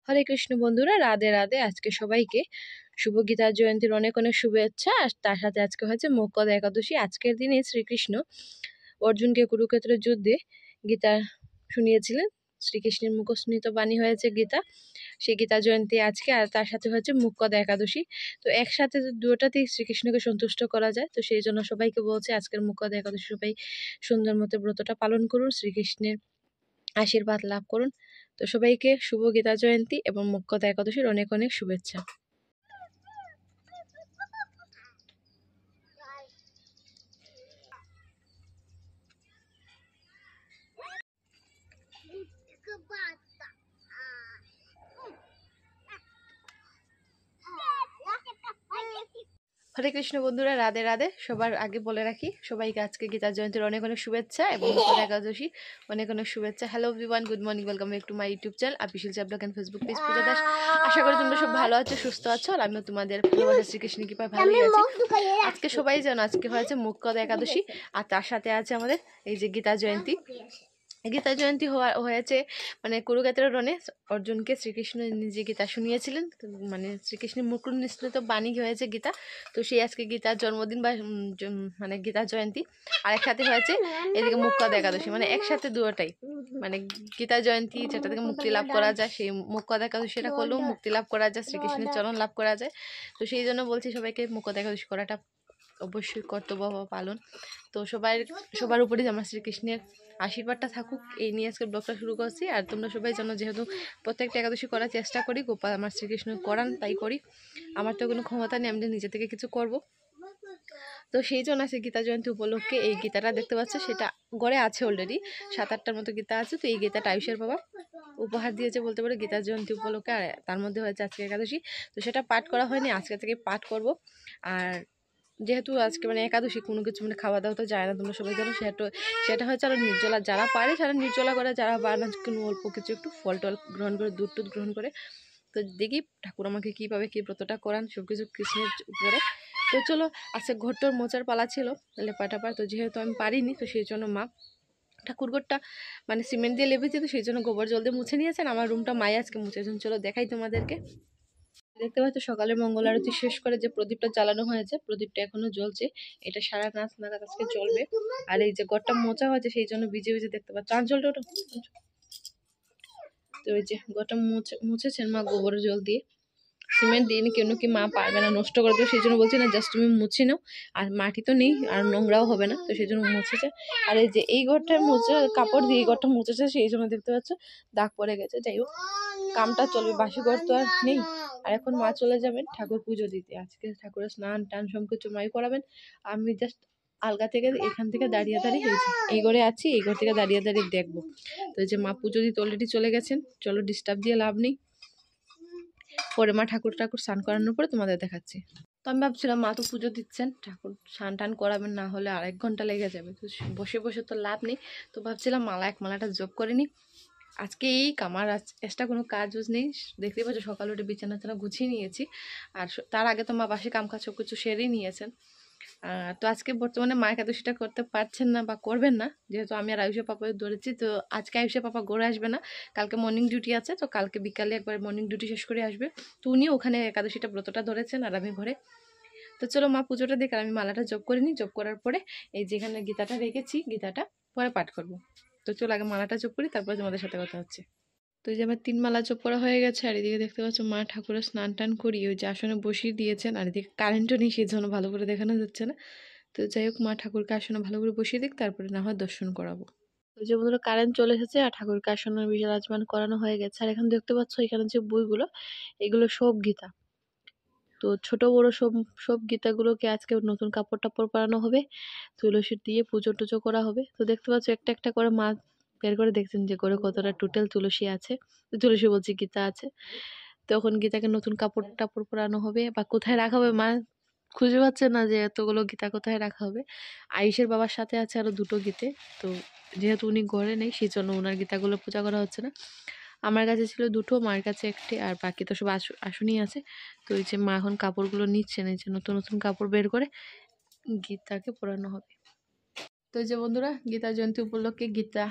হরে কৃষ্ণ বন্ধুরা, রাধে রাধে। আজকে সবাইকে শুভ গীতা জয়ন্তীর অনেক অনেক শুভেচ্ছা। আর তার সাথে আজকে হচ্ছে মোক্ষদা একাদশী। আজকের দিনে শ্রীকৃষ্ণ অর্জুনকে কুরুক্ষেত্রের যুদ্ধে গীতা শুনিয়েছিলেন। শ্রীকৃষ্ণের মুখস্থিত বাণী হয়েছে গীতা। সেই গীতা জয়ন্তী আজকে, আর তার সাথে হচ্ছে মোক্ষদা একাদশী। তো একসাথে দুটোতেই শ্রীকৃষ্ণকে সন্তুষ্ট করা যায়, তো সেই জন্য সবাইকে বলছে আজকের মোক্ষদা একাদশী সবাই সুন্দর মতো ব্রতটা পালন করুন, শ্রীকৃষ্ণের আশীর্বাদ লাভ করুন। তো সবাইকে শুভ গীতা জয়ন্তী এবং মোক্ষদা একাদশীর অনেক অনেক শুভেচ্ছা। হরে কৃষ্ণ বন্ধুরা, রাধে রাধে। সবার আগে বলে রাখি, সবাইকে আজকে গীতা জয়ন্তীর অনেক অনেক শুভেচ্ছা এবং মোক্ষদা একাদশী অনেক অনেক শুভেচ্ছা। Hello everyone, good morning, welcome back to my YouTube channel official chapter and Facebook page Puja Das. আশা করি তোমরা সব ভালো আছো, সুস্থ আছো, আর আমিও তোমাদের ভালোবাসা শ্রীকৃষ্ণের কৃপায় ভালোই আছি। আজকে সবাই জানো আজকে হয়েছে মোক্ষদা একাদশী, আর তার সাথে আছে আমাদের এই যে গীতা জয়ন্তী। গীতা জয়ন্তী হয়েছে মানে কুরুক্ষেত্রের রণে অর্জুনকে শ্রীকৃষ্ণ নিজে গীতা শুনিয়েছিলেন, মানে শ্রীকৃষ্ণের মুখ নিঃসৃত বাণী হয়েছে গীতা। তো সেই আজকে গীতার জন্মদিন বা মানে গীতা জয়ন্তী, আর একসাথে হয়েছে এদিকে মোক্ষদা একাদশী, মানে একসাথে দুটোটাই। মানে গীতা জয়ন্তী যেটা থেকে মুক্তি লাভ করা যায়, সেই মোক্ষদা একাদশীটা করলেও মুক্তি লাভ করা যায়, শ্রীকৃষ্ণের চরণ লাভ করা যায়। তো সেই জন্য বলছি সবাইকে মোক্ষদা একাদশী করাটা অবশ্যই কর্তব্য বা পালন। তো সবার উপরেই আমার শ্রীকৃষ্ণের আশীর্বাদটা থাকুক, এই নিয়ে আজকে ব্লগটা শুরু করছি। আর তোমরা সবাই জানো যেহেতু প্রত্যেকটা একাদশী করার চেষ্টা করি, গোপাল আমার শ্রীকৃষ্ণ করান তাই করি। আমার তো কোনো ক্ষমতা নেই, আমি নিজে থেকে কিছু করব। তো সেই জন্য আছে গীতা জয়ন্তী উপলক্ষে এই গীতাটা দেখতে পাচ্ছ, সেটা গড়ে আছে অলরেডি 7-8টার মতো গীতা আছে। তো এই গীতাটা আয়ুষের বাবা উপহার দিয়েছে বলতে পারে গীতা জয়ন্তী উপলক্ষে, আর তার মধ্যে হয়েছে আজকে একাদশী। তো সেটা পাঠ করা হয়নি, আজকে থেকে পাঠ করব। আর যেহেতু আজকে মানে একাদশী, কোনো কিছু মানে খাওয়া দাওয়া তো যায় না, তোমরা সবাই জানো। সেটা হচ্ছে আরো নির্জলা, যারা পারে যারা নির্জলা করে, যারা পারে না কোনো অল্প কিছু একটু ফল টল গ্রহণ করে, দুধ টুধ গ্রহণ করে। তো দেখি ঠাকুর আমাকে কীভাবে কী ব্রতটা করান, সব কিছু কৃষ্ণের উপরে। তো চলো, আজকে ঘরটোর মোচার পালা ছিল লেপাটাপা, তো যেহেতু আমি পারিনি, তো সেই জন্য মা ঠাকুর ঘরটা মানে সিমেন্ট দিয়ে লেপেছে, তো সেই জন্য গোবর জল দিয়ে মুছে নিয়েছেন। আমার রুমটা মাই আজকে মুছেছেন। চলো দেখাই তোমাদেরকে। দেখতে পাচ্ছ সকালে মঙ্গল আরতি শেষ করে যে প্রদীপটা জ্বালানো হয়েছে, প্রদীপটা এখনো জ্বলছে। এটা সারা রাত নাগাদ আজকে জ্বলবে। আর এই যে ঘরটা মোচা হয়েছে, সেই জন্য ভিজে ভিজে দেখতে পাচ্ছ। আঞ্চলটা ওটা, তো ওই যে ঘরটা মুছেছেন মা গোবর জল দিয়ে, সিমেন্ট দিয়ে। কেন কি মা পারবে না, নষ্ট করে দেবে, সেই জন্য বলছি না, জাস্ট তুমি মুছে নাও। আর মাটি তো নেই, আর নোংরাও হবে না, তো সেই জন্য মুছেছে। আর এই যে এই ঘরটার মুছে কাপড় দিয়ে এই ঘরটা মুছেছে, সেই জন্য দেখতে পাচ্ছ দাগ পড়ে গেছে। যাই হোক, কামটা চলবে, বাসি ঘর তো আর নেই। আর এখন মা চলে যাবেন ঠাকুর পুজো দিতে। আজকে ঠাকুরের স্নান টান সব কিছু মাই করাবেন। আমি জাস্ট আলগা থেকে এখান থেকে দাঁড়িয়ে দাঁড়িয়ে এই ঘরে আছি, এই ঘর থেকে দাঁড়িয়ে দাঁড়িয়ে দেখবো। তো এই যে মা পুজো দিতে অলরেডি চলে গেছেন। চলো, ডিস্টার্ব দিয়ে লাভ নেই। পরে মা ঠাকুর স্নান করানোর পরে তোমাদের দেখাচ্ছি। তো আমি ভাবছিলাম মা তো পুজো দিচ্ছেন, ঠাকুর স্নান টান করাবেন, না হলে 1.5 ঘন্টা লেগে যাবে, তো বসে বসে তো লাভ নেই। তো ভাবছিলাম মালাটা জব করে নিই। আজকে এই কামার এক্সট্রা কোনো কাজ নেই। দেখতে পাচ্ছ সকালে উঠে বিছানা গুছিয়ে নিয়েছি। আর তার আগে তো মা বাসি কাম কাজ সব কিছু সেরেই নিয়েছেন। তো আজকে বর্তমানে মা একাদশীটা করতে পারছেন না বা করবেন না, যেহেতু আমি আর আয়ুষের পাপা ধরেছি। তো আজকে আয়ুষের পাপা ঘরে আসবে না, কালকে মর্নিং ডিউটি আছে। তো কালকে বিকালে একবার মর্নিং ডিউটি শেষ করে আসবে। তো উনি ওখানে একাদশীটা ব্রতটা ধরেছেন, আর আমি ঘরে। তো চলো মা পুজোটা দেখে আমি মালাটা জপ করে নিই। জপ করার পরে এই যেখানে গীতাটা রেখেছি, গীতাটা পরে পাঠ করবো। তো চলো আগে মালাটা জপ করি, তারপরে তোমাদের সাথে কথা হচ্ছে। তো এই যে আমার 3 মালা জপ করা হয়ে গেছে। আর এদিকে দেখতে পাচ্ছ মা ঠাকুরের স্নান টান করি ওই যে আসনে বসিয়ে দিয়েছেন। আর এদিকে কারেন্টও নেই, সেই জন্য ভালো করে দেখানো যাচ্ছে না। তো যাই হোক, মা ঠাকুরকে আসনে ভালো করে বসিয়ে দিক, তারপরে না হয় দর্শন করাবো। ওই যে বন্ধুরা কারেন্ট চলে এসেছে, আর ঠাকুরকে আসনে বিরাজমান করানো হয়ে গেছে। আর এখন দেখতে পাচ্ছ এখানে যে বইগুলো, এগুলো সব গীতা। তো ছোট বড় সব গীতাগুলোকে আজকে নতুন কাপড় টাপড় পরানো হবে, তুলসী দিয়ে পুজো টুজো করা হবে। তো দেখতে পাচ্ছ একটা একটা করে মা বের করে দেখছেন যে করে কতটা টোটাল তুলসী আছে, তুলসী বলছি গীতা আছে। তখন গীতাকে নতুন কাপড় টাপড় পরানো হবে, বা কোথায় রাখা হবে মা খুঁজে পাচ্ছে না যে এতগুলো গীতা কোথায় রাখা হবে। আয়ুষের বাবার সাথে আছে আরো 2টো গীতে। তো যেহেতু উনি ঘরে নেই, সেই জন্য ওনার গীতাগুলো পূজা করা হচ্ছে না। আমার কাছে ছিল 2টো, মার কাছে 1টি, আর বাকি তো সব আসনই আছে। তো এই যে মা এখন কাপড়গুলো নিচ্ছেন, এই যে নতুন নতুন কাপড় বের করে গীতাকে পরানো হবে। তো এই যে বন্ধুরা গীতা জয়ন্তী উপলক্ষে গীতা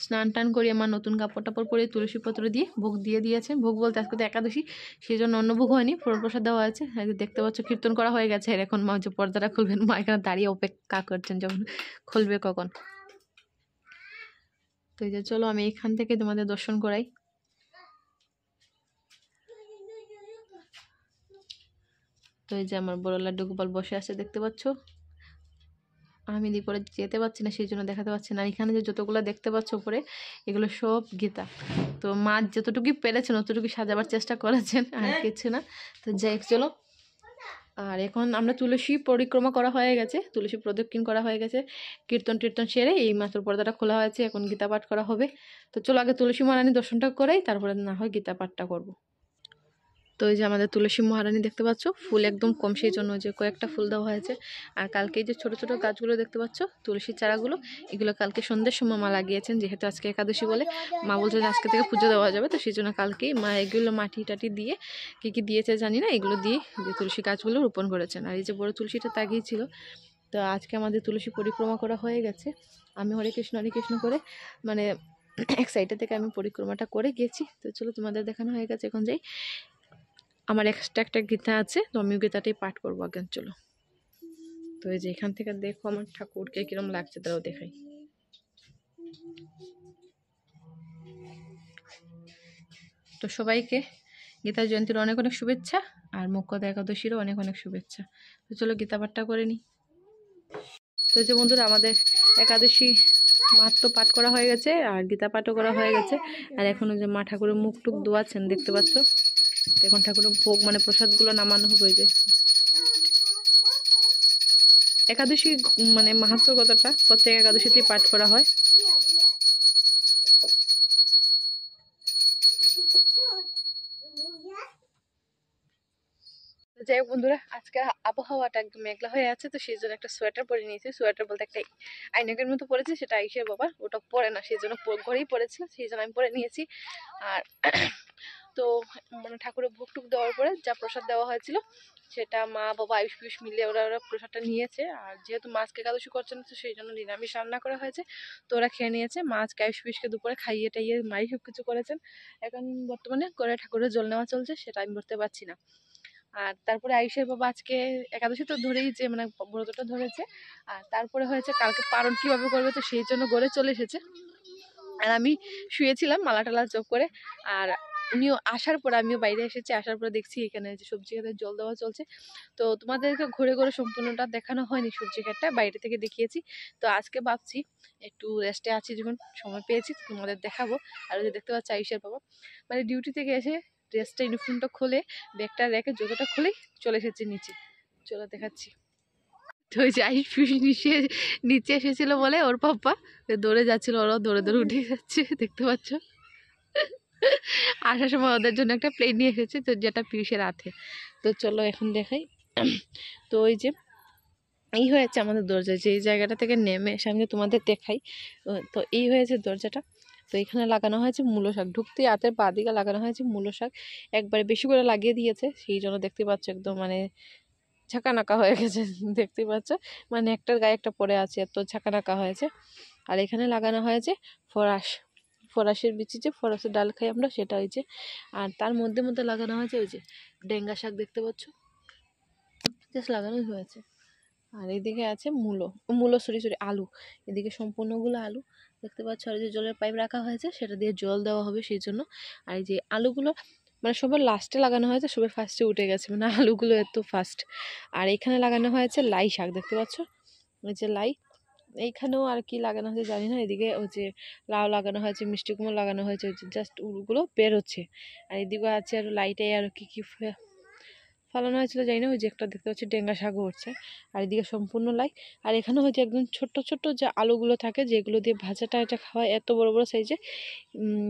স্নান টান করিয়ে আমার নতুন কাপড় টাপড় পরে তুলসী পত্র দিয়ে ভোগ দিয়ে দিয়েছে। ভোগ বলতে আজকে তো একাদশী, সেই জন্য অন্য ভোগ হয়নি, ফল প্রসাদ দেওয়া হয়েছে। দেখতে পাচ্ছ কীর্তন করা হয়ে গেছে। আর এখন মা যে পর্দাটা খুলবেন, মা এখানে দাঁড়িয়ে অপেক্ষা করছেন যখন খুলবে কখন। তো এই যে চলো আমি এখান থেকে তোমাদের দর্শন করাই। তো এই যে আমার বড় লাড্ডু গোপাল বসে আছে দেখতে পাচ্ছ। আমি দিক করে যেতে পারছি না, সেই জন্য দেখাতে পারছি না। এখানে যে যতগুলো দেখতে পাচ্ছ উপরে, এগুলো সব গীতা। তো মা যতটুকুই পেরেছেন অতটুকু সাজাবার চেষ্টা করেছেন, আর কিছু না। তো যাই চলো। আর এখন আমরা তুলসী পরিক্রমা করা হয়ে গেছে, তুলসী প্রদক্ষিণ করা হয়ে গেছে, কীর্তন টীর্তন সেরে এই মাত্র পর্দাটা খোলা হয়েছে। এখন গীতা পাঠ করা হবে। তো চলো আগে তুলসী মহারানী দর্শনটা করাই, তারপরে না হয় গীতা পাঠটা করবো। তো এই যে আমাদের তুলসী মহারানী দেখতে পাচ্ছ, ফুল একদম কম, সেই জন্য যে কয়েকটা ফুল দেওয়া হয়েছে। আর কালকে যে ছোট ছোট গাছগুলো দেখতে পাচ্ছ, তুলসী চারাগুলো, এগুলো কালকে সন্ধ্যের সময় মা লাগিয়েছেন। যেহেতু আজকে একাদশী বলে মা বলছে যে আজকে থেকে পুজো দেওয়া যাবে, তো সেই জন্য কালকেই মা এগুলো মাটি টাটি দিয়ে কী কী দিয়েছে জানি না, এগুলো দিয়ে যে তুলসী গাছগুলো রোপণ করেছেন। আর এই যে বড় তুলসীটা তাগিয়েছিল। তো আজকে আমাদের তুলসী পরিক্রমা করা হয়ে গেছে। আমি হরে কৃষ্ণ করে মানে এক সাইডে থেকে আমি পরিক্রমাটা করে গেছি। তো চলো তোমাদের দেখানো হয়ে গেছে। এখন যাই, আমার এক্সট্রা একটা গীতা আছে, তো আমি গীতাটাই পাঠ করবো আগে। চলো। তো এই যে এখান থেকে দেখো আমার ঠাকুরকে কিরম লাগছে, তারাও দেখাই। তো সবাইকে গীতা জয়ন্তীর অনেক অনেক শুভেচ্ছা, আর মুখ্যত একাদশীরও অনেক অনেক শুভেচ্ছা। তো চলো গীতা পাঠটা করে নিই। তো যে বন্ধুরা আমাদের একাদশী মাত্র পাঠ করা হয়ে গেছে, আর গীতা পাঠও করা হয়ে গেছে। আর এখনো যে মা ঠাকুরের মুখ টুক ধোয়াচ্ছেন দেখতে পাচ্ছ। এখন ঠাকুরের ভোগ মানে প্রসাদগুলো নামানো হবে। যে একাদশী মানে মাহাত্ম্যর কথাটা প্রত্যেক একাদশীতেই পাঠ করা হয়। যাই হোক বন্ধুরা, আজকে আবহাওয়াটা একদম মেঘলা হয়ে আছে, তো সেই জন্য একটা সোয়েটার পরে নিয়েছি। সোয়েটার বলতে একটা আইনকের মতো পরেছি, সেটা আইসের বাবা, ওটা পরে না, সেই জন্য ঘরেই পরেছিল, সেই জন্য আমি পরে নিয়েছি। আর তো মানে ঠাকুরের ভোগ টুক দেওয়ার পরে যা প্রসাদ দেওয়া হয়েছিল, সেটা মা বাবা আয়ুষ পিয়ুষ মিলে ওরা প্রসাদটা নিয়েছে। আর যেহেতু মাছকে একাদশী করছে না, তো সেই জন্য নিরামিষ রান্না করা হয়েছে, তো ওরা খেয়ে নিয়েছে। মাছকে আয়ুষ পিয়ুষকে দুপুরে খাইয়ে টাইয়ে মাই সব কিছু করেছেন। এখন বর্তমানে করে ঠাকুরের জল নেওয়া চলছে, সেটা আমি করতে পারছি না। আর তারপরে আয়ুষের বাবা আজকে একাদশী তো ধরেই যে মানে ব্রতটা ধরেছে, আর তারপরে হয়েছে কালকে পালন কিভাবে করবে, তো সেই জন্য ঘরে চলে এসেছে। আর আমি শুয়েছিলাম মালা টালা চোখ করে। আর উনিও আসার পর আমিও বাইরে এসেছি, আসার পর দেখছি এখানে যে সবজি খেতে জল দেওয়া চলছে। তো তোমাদেরকে ঘুরে ঘুরে সম্পূর্ণটা দেখানো হয়নি, সবজি ক্ষেতটা বাইরে থেকে দেখিয়েছি। তো আজকে ভাবছি একটু রেস্টে আছি, যখন সময় পেয়েছি তোমাদের দেখাবো। আর ওই যে দেখতে পাচ্ছি আয়ুষের বাবা মানে ডিউটি থেকে এসে ড্রেসটা ইউনিফর্মটা খুলে ব্যাগটা রেখে জুতোটা খুলেই চলে এসেছে নিচে। চলো দেখাচ্ছি। তো ওই যে আয়ুষ নিচে এসেছিল বলে ওর পাপ্পা দৌড়ে যাচ্ছিল, ওরাও দৌড়ে দৌড়ে উঠে যাচ্ছে দেখতে পাচ্ছ। আসার সময় ওদের জন্য একটা প্লেট নিয়ে এসেছে, তো যেটা পিউষের হাতে। তো চলো এখন দেখাই। তো ওই যে এই হয়েছে আমাদের দরজা, যে এই জায়গাটা থেকে নেমে সামনে তোমাদের দেখাই। তো এই হয়েছে দরজাটা। তো এখানে লাগানো হয়েছে মূলো শাক, ঢুকতে হাতের পা দিকে লাগানো হয়েছে মূলো শাক। একবারে বেশি করে লাগিয়ে দিয়েছে, সেই জন্য দেখতে পাচ্ছ একদম মানে ঝাঁকানাকা হয়ে গেছে দেখতে পাচ্ছ, মানে একটার গায়ে একটা পড়ে আছে, এত ঝাঁকানাকা হয়েছে। আর এখানে লাগানো হয়েছে ফরাসের বিচি, যে ফরাসের ডাল খাই আমরা, সেটা হয়েছে। আর তার মধ্যে মধ্যে লাগানো হয়েছে ওই যে ডেঙ্গা শাক দেখতে পাচ্ছ, জাস্ট লাগানোই হয়েছে। আর এদিকে আছে মূলো সরি আলু, এদিকে সম্পূর্ণগুলো আলু দেখতে পাচ্ছ। আর যে জলের পাইপ রাখা হয়েছে, সেটা দিয়ে জল দেওয়া হবে সেই জন্য। আর এই যে আলুগুলো মানে সবার লাস্টে লাগানো হয়েছে, সবাই ফার্স্টে উঠে গেছে, মানে আলুগুলো এত ফাস্ট। আর এখানে লাগানো হয়েছে লাই শাক দেখতে পাচ্ছ, ওই যে লাই। এইখানেও আর কি লাগানো হয়েছে জানি না। এদিকে ওই যে লাউ লাগানো হয়েছে, মিষ্টি কুমড়ো লাগানো হয়েছে, ওই যে জাস্ট উলগুলো বের হচ্ছে। আর এদিকে আছে আর লাইটে আর কি ফলানো হয়েছিল জানি না, ওই যে একটা দেখতে পাচ্ছি ডেঙ্গা শাকও উঠছে। আর এদিকে সম্পূর্ণ লাই। আর এখানে হচ্ছে একদম ছোট্ট ছোট্ট যে আলুগুলো থাকে, যেগুলো দিয়ে ভাজাটা এটা খাওয়া, এত বড় বড় সাইজে।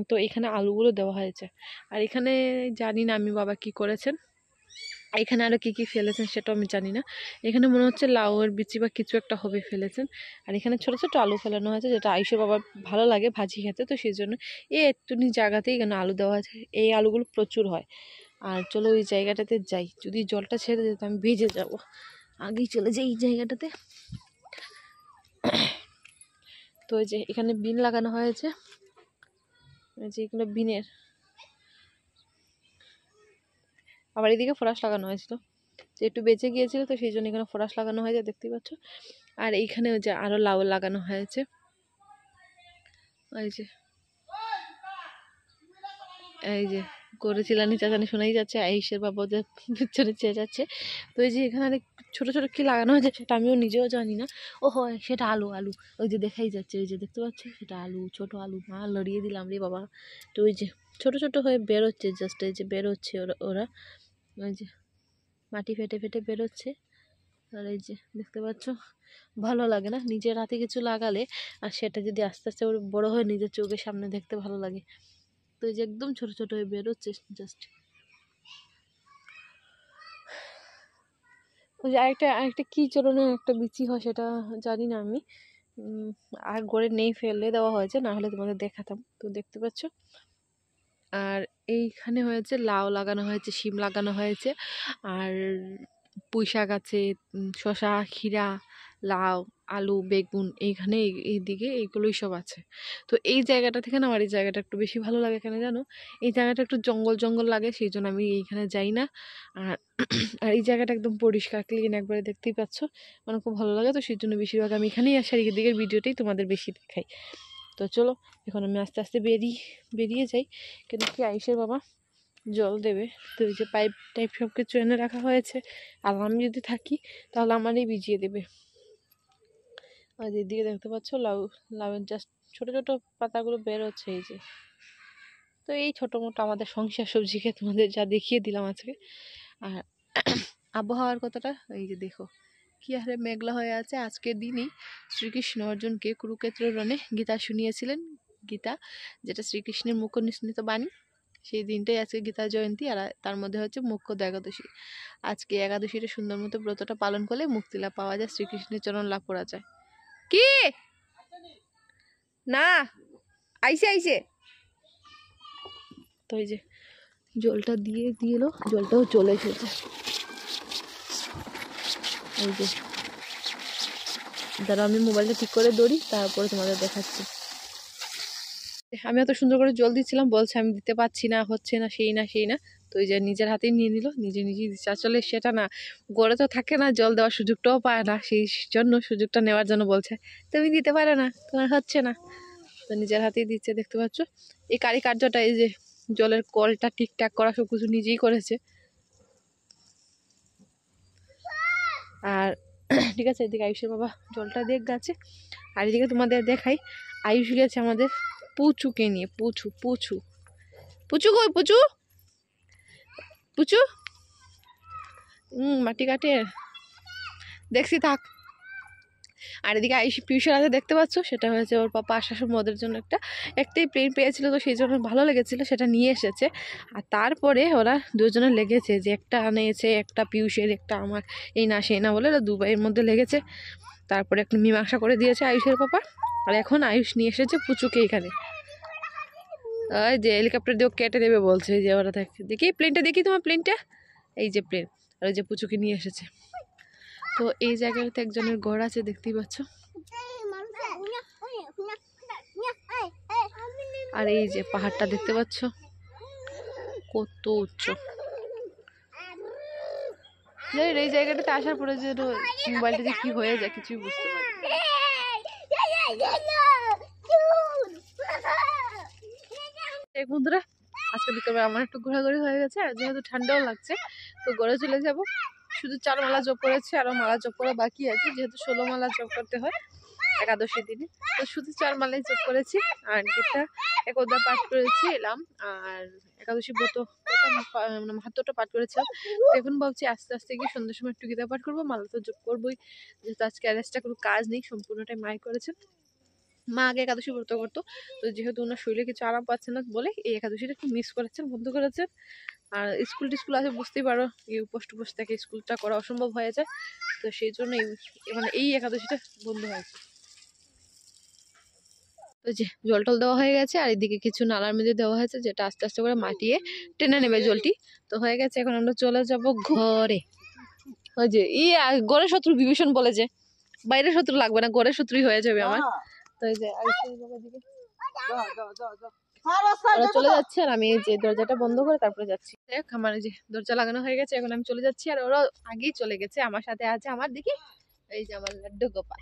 তো এখানে আলুগুলো দেওয়া হয়েছে। আর এখানে জানি না আমি বাবা কি করেছেন, এখানে আরও কী কী ফেলেছেন সেটাও আমি জানি না। এখানে মনে হচ্ছে লাউয়ের বিচি বা কিছু একটা হবে ফেলেছেন। আর এখানে ছোটো ছোটো আলু ফেলানো হয়েছে, যেটা আয়ুষের বাবার ভালো লাগে ভাজি খেতে, তো সেই জন্য এই একটুনি জায়গাতেই এখানে আলু দেওয়া আছে। এই আলুগুলো প্রচুর হয়। আর চলো ওই জায়গাটাতে যাই, যদি জলটা ছেড়ে যেত আমি ভিজে যাব। আগেই চলে যাই এই জায়গাটাতে। তো এই যে এখানে বিন লাগানো হয়েছে, এই যে এগুলো বিনের, আবার এদিকে ফরাস লাগানো হয়েছিল, তো একটু বেঁচে গিয়েছিল তো সেই জন্য এখানে ফরাস লাগানো হয়েছে দেখতেই পাচ্ছ। আর এইখানে ওই যে আরো লাউ লাগানো হয়েছে, এই যে করে চিলানি চাচানি শোনাই যাচ্ছে, আইসের বাবা ওদের পিছনে চেয়ে যাচ্ছে। তো এই যে এখানে ছোট ছোট কি লাগানো হয়েছে সেটা আমিও নিজেও জানি না। ও হয় সেটা আলু, আলু ওই যে দেখাই যাচ্ছে, ওই যে দেখতে পাচ্ছি সেটা আলু, ছোট আলু। মা লড়িয়ে দিলাম রে বাবা। তো ওই যে ছোট ছোট হয়ে বেরোচ্ছে, জাস্ট এই যে বেরোচ্ছে ওরা ওই যে মাটি ফেটে ফেটে বেরোচ্ছে। আর এই যে দেখতে পাচ্ছ, ভালো লাগে না নিজের হাতে কিছু লাগালে, আর সেটা যদি আস্তে আস্তে বড় হয় নিজের চোখের সামনে দেখতে ভালো লাগে। তো এই যে একদম ছোট ছোট হয়ে বেরোচ্ছে জাস্ট। ওই যে আরেকটা কি চলনের একটা বিচি হয় সেটা জানি না আমি, আর গড়ে নেই, ফেলে দেওয়া হয়েছে, না হলে তোমাদের দেখাতাম। তো দেখতে পাচ্ছ, আর এইখানে হয়েছে লাউ লাগানো হয়েছে, শিম লাগানো হয়েছে, আর পুঁই শাক আছে, শসা, ক্ষীরা, লাউ, আলু, বেগুন, এইখানে এইদিকে এইগুলোই সব আছে। তো এই জায়গাটা থেকে না আমার এই জায়গাটা একটু বেশি ভালো লাগে, কেন জানো, এই জায়গাটা একটু জঙ্গল জঙ্গল লাগে, সেই জন্য আমি এইখানে যাই না। আর আর এই জায়গাটা একদম পরিষ্কার ক্লিন একবারে, দেখতেই পাচ্ছ, আমার খুব ভালো লাগে। তো সেই জন্য বেশিরভাগ আমি এখানেই আসি, আর এদিকের ভিডিওটাই তোমাদের বেশি দেখাই। তো চলো এখন আমি আস্তে আস্তে বেরিয়ে যাই, কেন কি আইসের বাবা জল দেবে। তো এই যে পাইপ টাইপ সব কিছু এনে রাখা হয়েছে, আর আমি যদি থাকি তাহলে আমারই ভিজিয়ে দেবে। আর এদিকে দেখতে পাচ্ছ লাউয়ের জাস্ট ছোট ছোট পাতাগুলো বের হচ্ছে, এই যে। তো এই ছোটো মোটো আমাদের সংসার সবজিকে তোমাদের যা দেখিয়ে দিলাম আজকে। আর আবহাওয়ার কথাটা এই যে দেখো কি হারে মেঘলা হয়ে আছে। আজকের দিনই শ্রীকৃষ্ণ অর্জুনকে কুরুক্ষেত্রের রণে গীতা শুনিয়েছিলেন, গীতা যেটা শ্রীকৃষ্ণের মুখ নিঃসৃত বাণী। সেই দিনটাই আজকে গীতা জয়ন্তী, আর তার মধ্যে হচ্ছে মুখ্য একাদশী। আজকে একাদশীটা সুন্দর মতো ব্রতটা পালন করলে মুক্তি লাভ পাওয়া যায়, শ্রীকৃষ্ণের চরণ লাভ করা যায়। কি না আইসে তো এই যে জলটা দিয়ে এলো, জলটাও চলে এসেছে। এই যে দাঁড়া আমি মোবাইলটা ঠিক করে দৌড়ি, তারপরে তোমাদের দেখাচ্ছি। আমি এত সুন্দর করে জল দিচ্ছিলাম, বলছে আমি দিতে পারছি না, হচ্ছে না, সেই না সেই না। তো এই যে নিজের হাতেই নিয়ে নিল, নিজেই দিচ্ছে। আসলে সেটা না, গড়ে তো থাকে না, জল দেওয়ার সুযোগটাও পায় না, সেই জন্য সুযোগটা নেওয়ার জন্য বলছে তুমি দিতে পারো না, তোমার হচ্ছে না। তো নিজের হাতেই দিচ্ছে, দেখতে পাচ্ছ। এই কার্যটা এই যে জলের কলটা ঠিকঠাক করা সব কিছু নিজেই করেছে। আর ঠিক আছে, এদিকে আয়ুষের বাবা জলটা দেখ গাছে। আর এদিকে তোমাদের দেখাই, আয়ুষ গেছে আমাদের পুচুকে নিয়ে। পুচু পুচু পুচু কই পুচু, পুচু মাটি কাটে দেখছি, থাক। আর এদিকে আয়ুষ পিউষের হাতে দেখতে পাচ্ছ, সেটা হয়েছে ওর পাপা আসার সময় ওদের জন্য একটাই প্লেন পেয়েছিল, তো সেই জন্য ভালো লেগেছিল, সেটা নিয়ে এসেছে। আর তারপরে ওরা দুজনে লেগেছে, যে একটা আনিয়েছে, একটা পিউষের, একটা আমার, এই না সেই না বলে ওরা দুবাইয়ের মধ্যে লেগেছে। তারপরে একটা মীমাংসা করে দিয়েছে আয়ুষের পাপা। আর এখন আয়ুষ নিয়ে এসেছে পুচুকে এখানে, ওই যে হেলিকপ্টার দিয়েও কেটে দেবে বলছে, যে ওরা থাকে। দেখি প্লেনটা, দেখি তোমার প্লেনটা, এই যে প্লেন। আর ওই যে পুচুকে নিয়ে এসেছে। তো এই জায়গাটাতে একজনের ঘর আছে, দেখতেই পাচ্ছ। আর এই যে পাহাড়টা দেখতে পাচ্ছ কত উচ্চ। এই জায়গাটাতে আসার পরে যে মোবাইলটা যে কি হয়ে যায় কিছুই বুঝতে পারি। বন্ধুরা আজকে বিকেলবেলা আমার একটু ঘোরাঘুরি হয়ে গেছে, আর যেহেতু ঠান্ডাও লাগছে তো ঘরে চলে যাব। শুধু 4 মালা জপ করেছি, আরও মালা জপ করা বাকি আছে, যেহেতু 16 মালা জপ করতে হয় একাদশী দিনে। তো শুধু 4 মালাই জপ করেছি, আর গীতা একদা পাঠ করেছি এলাম, আর একাদশী ব্রত মানে মাহাত্ম্যটা পাঠ করেছিলাম। তো এখন ভাবছি আস্তে আস্তে গিয়ে সন্ধ্যার সময় একটু গীতা পাঠ করবো, মালা তো জপ করবোই, যেহেতু আজকে অ্যারেস্টটা কোনো কাজ নেই, সম্পূর্ণটাই মাই করেছেন। মা আগে একাদশী ব্রত করতো, তো যেহেতু ওনার শরীরে কিছু আরাম পাচ্ছে না বলে এই একাদশীটা একটু মিস করেছেন, বন্ধ করেছেন। আর স্কুল টিস্কুল আছে, বুঝতেই পারো এই উপোস টুপোস থেকে স্কুলটা করা অসম্ভব হয়ে যায়, তো সেই জন্য মানে এই একাদশীটা বন্ধ হয়েছে। তো যে জল টল দেওয়া হয়ে গেছে, আর এদিকে কিছু নালার মধ্যে দেওয়া হয়েছে, যেটা আস্তে আস্তে করে মাটিয়ে টেনে নেবে জলটি। তো হয়ে গেছে, এখন আমরা চলে যাব ঘরে। ওই যে ঘরের শত্রু বিভীষণ বলে যে বাইরের শত্রু লাগবে না, ঘরের শত্রুই হয়ে যাবে আমার। তো এই যে আয়ুষের বাবার দিকে ওরা চলে যাচ্ছে আর আমি এই যে দরজাটা বন্ধ করে তারপরে যাচ্ছি। দেখ আমার এই যে দরজা লাগানো হয়ে গেছে, এখন আমি চলে যাচ্ছি আর ওরা আগেই চলে গেছে। আমার সাথে আছে আমার দিকে এই যে আমার লাড্ডু গোপাল।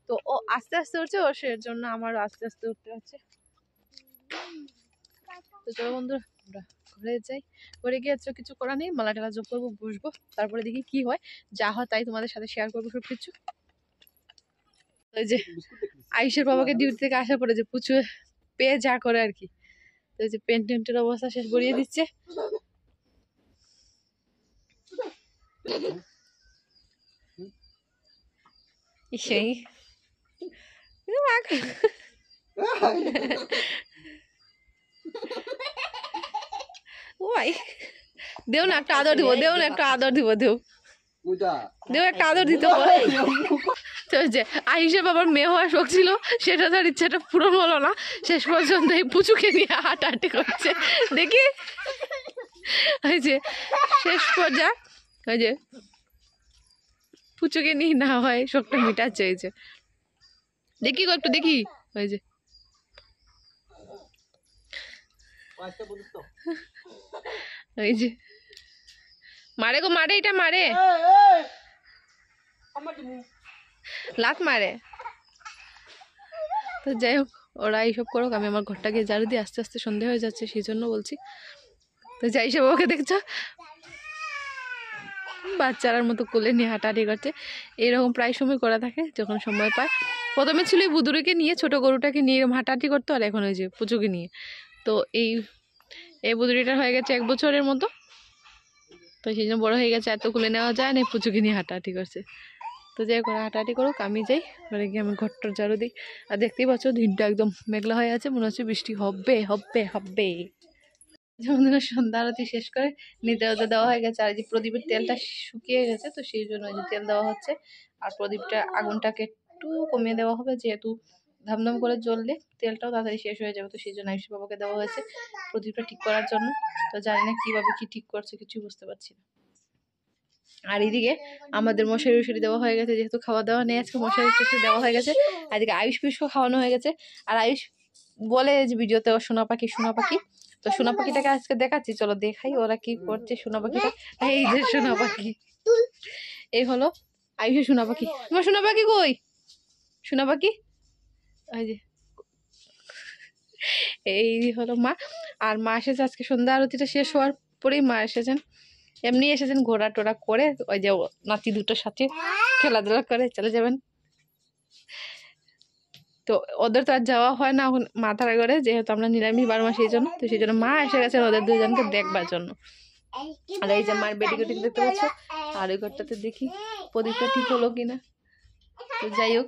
তো ও আস্তে আস্তে উঠছে, ও সে জন্য আমারও আস্তে আস্তে উঠতে হচ্ছে। তো চলো বন্ধুরা আমরা ঘরে যাই, ঘরে গিয়ে কিছু করা নেই, মালা টালা যোগ করবো, বসবো, তারপরে দেখি কি হয়, যা হয় তাই তোমাদের সাথে শেয়ার করবো সবকিছু। ওই যে আয়ুষের বাবাকে ডিউটি থেকে আসার পরে যে পুচু পেয়ে যা করে আর কি, তো এই যে পেন্টেন্টের অবস্থা শেষ করিয়ে দিচ্ছে। সেই ওই দেও না একটা আদর দিব, দেও না একটা আদর দিব, দেও দেও একটা আদর দিতে পারে। তো যে আয়ুষের বাবার মেয়ে হওয়ার শখ ছিল, সেটা তার ইচ্ছাটা পূরণ হলো না, শেষ পর্যন্ত এই পুচুকে নিয়ে হাঁটাহাঁটি করছে। দেখি ওই যে শেষ পর্যায়ে ওই যে পুচুকে নিয়ে না হয় শখটা মিটাচ্ছে। এই যে দেখি গো একটু দেখি, ওই যে ওই যে মারে গো মারে, এটা মারে, লাত মারে। তো যাই হোক ওরা এইসব করুক, আমি আমার ঘরটা গিয়ে ঝাড়ু দিয়ে, আস্তে আস্তে সন্ধে হয়ে যাচ্ছে সেই জন্য বলছি। তো যাই সব ওকে দেখছো বাচ্চারার মতো কোলে নিয়ে হাঁটাহাঁটি করছে, এরকম প্রায় সময় করা থাকে যখন সময় পায়। প্রথমে ছিল এই বুদুরিকে নিয়ে, ছোট গরুটাকে নিয়ে এরকম হাঁটাহাঁটি করতো, আর এখন ওই যে পুচুকে নিয়ে। তো এই বুদুরিটা হয়ে গেছে 1 বছরের মতো, তো সেই জন্য বড় হয়ে গেছে, এত কোলে নেওয়া যায় না, পুচুকে নিয়ে হাঁটাহাঁটি করছে। তো যাই করে হাঁটাহাঁটি করুক, আমি যাই ঘরে গিয়ে আমি ঘরটার ঝাড়ু দিই। আর দেখতেই পাচ্ছ দিনটা একদম মেঘলা হয়ে আছে, মনে হচ্ছে বৃষ্টি হবে হবে হবে। যেমন সন্ধ্যা আরতি শেষ করে নিতে দেওয়া হয়ে গেছে, আর যে প্রদীপের তেলটা শুকিয়ে গেছে, তো সেই জন্য যে তেল দেওয়া হচ্ছে। আর প্রদীপটা আগুনটাকে একটু কমিয়ে দেওয়া হবে, যেহেতু ধামধাম করে জ্বললে তেলটাও তাড়াতাড়ি শেষ হয়ে যাবে, তো সেই জন্য আয়ুষ বাবাকে দেওয়া হয়েছে প্রদীপটা ঠিক করার জন্য। তো জানি না কিভাবে কি ঠিক করছে, কিছুই বুঝতে পারছি না। আর এদিকে আমাদের মশারি উশারি দেওয়া হয়ে গেছে, যেহেতু খাওয়া দাওয়া নেই আজকে, মশারি টশারি দেওয়া হয়ে গেছে। আর এদিকে আয়ুষ পিসকেও খাওয়ানো হয়ে গেছে। আর আয়ুষ বলে যে ভিডিওতে ও সোনা পাখি সোনা পাখি, তো সোনা পাখিটাকে আজকে দেখাচ্ছি, চলো দেখাই ওরা কি করছে সোনা পাখিটা। এই যে সোনা পাখি, এই হলো আয়ুষের সোনা পাখি। তোমার সোনা পাখি কই? সোনা পাখি ওই যে, এই হলো মা। আর মা এসেছে আজকে সন্ধ্যা আরতিটা শেষ হওয়ার পরেই মা এসেছেন, এমনি এসেছেন ঘোরা টোরা করে, ওই যে নাতি দুটোর সাথে খেলাধুলা করে চলে যাবেন। তো ওদের তো আর যাওয়া হয় না এখন মাথার ঘরে, যেহেতু আমরা নিরামিষ 12 মাস, এই জন্য, তো সেই জন্য মা এসে গেছেন ওদের দুজনকে দেখবার জন্য। আর এই যে মার বেডিকে ঠিক দেখতে পাচ্ছ, আর ওই ঘরটাতে দেখি প্রদীপটা ঠিক হলো কিনা। তো যাই হোক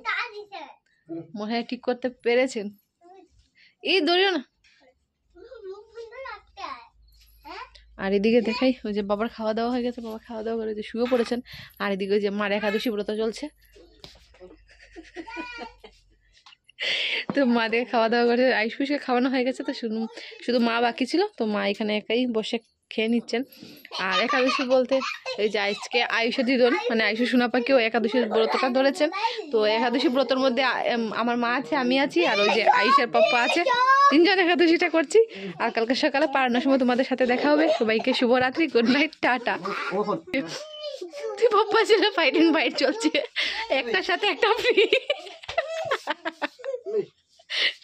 মনে হয় ঠিক করতে পেরেছেন। এই ধরিও না। আর এদিকে দেখাই ওই যে বাবার খাওয়া দাওয়া হয়ে গেছে, বাবা খাওয়া দাওয়া করে যে শুয়ে পড়েছেন। আর এদিকে ওই যে মার একাদশী ব্রত চলছে, তো মাদের খাওয়া দাওয়া করে আয়ুষ পিসকে খাওয়ানো হয়ে গেছে। তো শুধু মা বাকি ছিল, তো মা এখানে একাই বসে খেয়ে নিচ্ছেন। আর একাদশী বলতে এই যে আজকে আয়ুষের দিদন মানে আয়ুষের সোনা পাখিও একাদশীর ব্রতটা ধরেছেন। তো একাদশী ব্রতর মধ্যে আমার মা আছে, আমি আছি, আর ওই যে আয়ুষের পাপ্পা আছে, 3 জন একাদশীটা করছি। আর কালকে সকালে পারানোর সময় তোমাদের সাথে দেখা হবে। সবাইকে শুভরাত্রি, গুড নাইট, টাটা। তুই পাপ্পা ছিল ফাইট এন্ড ফাইট চলছে, একটার সাথে একটা ফ্রি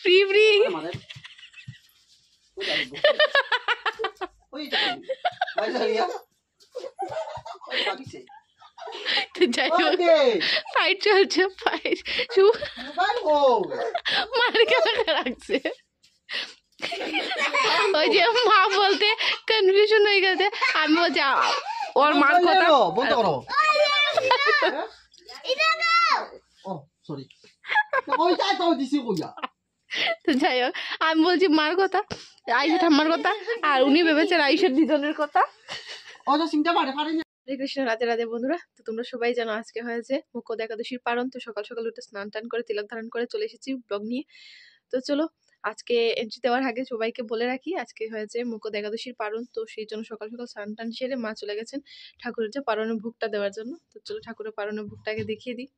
ফ্রি ফ্রি। যাই হোক ফাইট চলছে, ফাইট মার রাখছে। ওই যে মা বলতে কনফিউশন হয়ে গেছে, আমি বলছি ওর মার কথা। তো যাই হোক আমি বলছি মার কথা, আয়ুষের ঠাম্মার কথা, আর উনি ভেবেছেন আয়ুষের দিদনের কথা। হরে কৃষ্ণ, রাধে রাধে বন্ধুরা। তো তোমরা সবাই জানো আজকে হয়েছে মুখ্য একাদশীর পারণ। তো সকাল সকাল উঠে স্নান টান করে তিলক ধারণ করে চলে এসেছি ব্লগ নিয়ে। তো চলো আজকে এন্ট্রি দেওয়ার আগে সবাইকে বলে রাখি, আজকে হয়েছে মুখ্য একাদশীর পারণ। তো সেই জন্য সকাল সকাল স্নান টান সেরে মা চলে গেছেন ঠাকুরের যে পারণের ভোগটা দেওয়ার জন্য। তো চলো ঠাকুরের পারণের ভোগটাকে দেখিয়ে দিই।